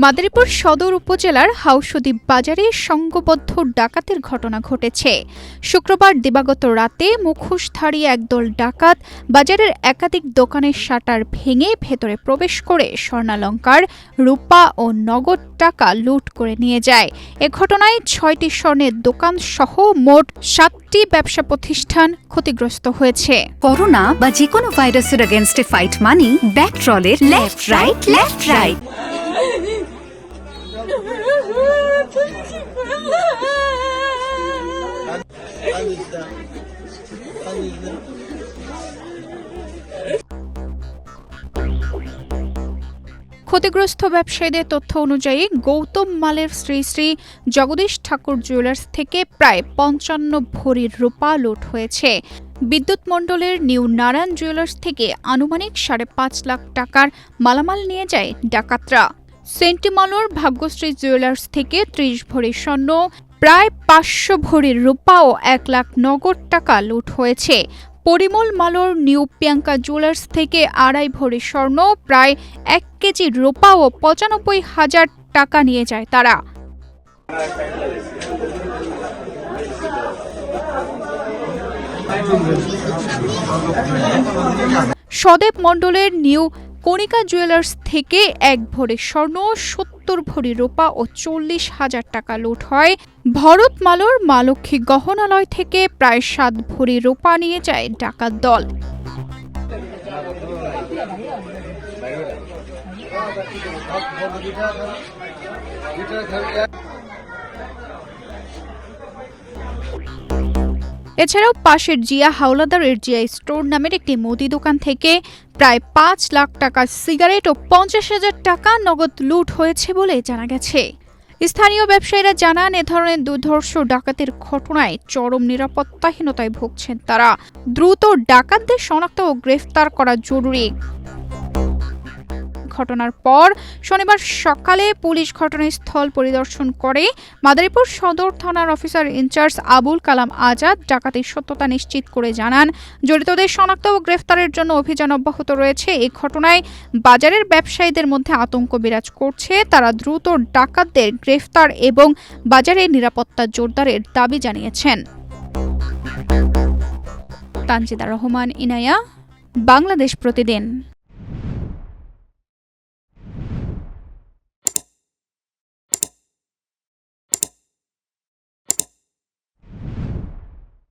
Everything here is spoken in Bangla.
মাদারীপুর সদর উপজেলার হাউসদী বাজারে সংঘবদ্ধ ডাকাতের ঘটনা ঘটেছে। শুক্রবার দিবাগত রাতে মুখোশধারী একদল ডাকাত বাজারের একাধিক দোকানের শাটার ভেঙে ভেতরে প্রবেশ করে স্বর্ণালংকার, রূপা ও নগদ টাকা লুট করে নিয়ে যায়। এ ঘটনায় ৬টি স্বর্ণের দোকান সহ মোট ৭টি ব্যবসা প্রতিষ্ঠান ক্ষতিগ্রস্ত হয়েছে। করোনা বা যে কোনো ভাইরাসের এগেইনস্টে ফাইট মানি ব্যাকট্রলের লেফট রাইট। ক্ষতিগ্রস্ত ব্যবসায়ীদের তথ্য অনুযায়ী গৌতম মালের শ্রী শ্রী জগদীশ ঠাকুর জুয়েলার্স থেকে প্রায় ৫৫ ভরির রূপা লুট হয়েছে। বিদ্যুৎ মণ্ডলের নিউ নারায়ণ জুয়েলার্স থেকে আনুমানিক ৫.৫ লাখ টাকার মালামাল নিয়ে যায় ডাকাতরা। সেন্টিমালোর ভাগ্যশ্রী জুয়েলার্স থেকে ৩০ ভরি স্বর্ণ, প্রায় ৫০০ ভরির রূপা ও ১ লাখ নগদ টাকা লুট হয়েছে। পরিমল মালোর নিউ প্রিয়াঙ্কা জুয়েলার্স থেকে ২.৫ ভরি স্বর্ণ, প্রায় ১ কেজি রূপা ও ৯৫,০০০ টাকা নিয়ে যায় তারা। সদেব মণ্ডলের নিউ কণিকা জুয়েলার্স থেকে ১ ভরি স্বর্ণ, ৭০ ভরি রূপা ও ৪০,০০০ টাকা লুট হয়। ভরত মালোর মা লক্ষ্মী গহনালয় থেকে প্রায় ৭ ভরি রূপা নিয়ে যায় ডাকাত দল। এছাড়াও পাশের জিয়া হাওলাদারের জিয়া স্টোর নামের একটি মুদি দোকান থেকে প্রায় ৫ লাখ টাকা সিগারেট ও ৫০,০০০ টাকা নগদ লুট হয়েছে বলে জানা গেছে। স্থানীয় ব্যবসায়ীরা জানান, এ ধরনের দুর্ধর্ষ ডাকাতের ঘটনায় চরম নিরাপত্তাহীনতায় ভুগছেন তারা। দ্রুত ডাকাতদের শনাক্ত ও গ্রেফতার করা জরুরি। ঘটনার পর শনিবার সকালে পুলিশ ঘটনাস্থল পরিদর্শন করে। মাদারীপুর সদর থানার অফিসার ইনচার্জ আবুল কালাম আজাদ ডাকাতির সত্যতা নিশ্চিত করে জানান, জড়িতদের শনাক্ত ও গ্রেফতারের জন্য অভিযান অব্যাহত রয়েছে। এই ঘটনায় বাজারের ব্যবসায়ীদের মধ্যে আতঙ্ক বিরাজ করছে। তারা দ্রুত ডাকাতদের গ্রেফতার এবং বাজারের নিরাপত্তা জোরদারের দাবি জানিয়েছেন। তানজিদা রহমান, ইনায়া, বাংলাদেশ প্রতিদিন।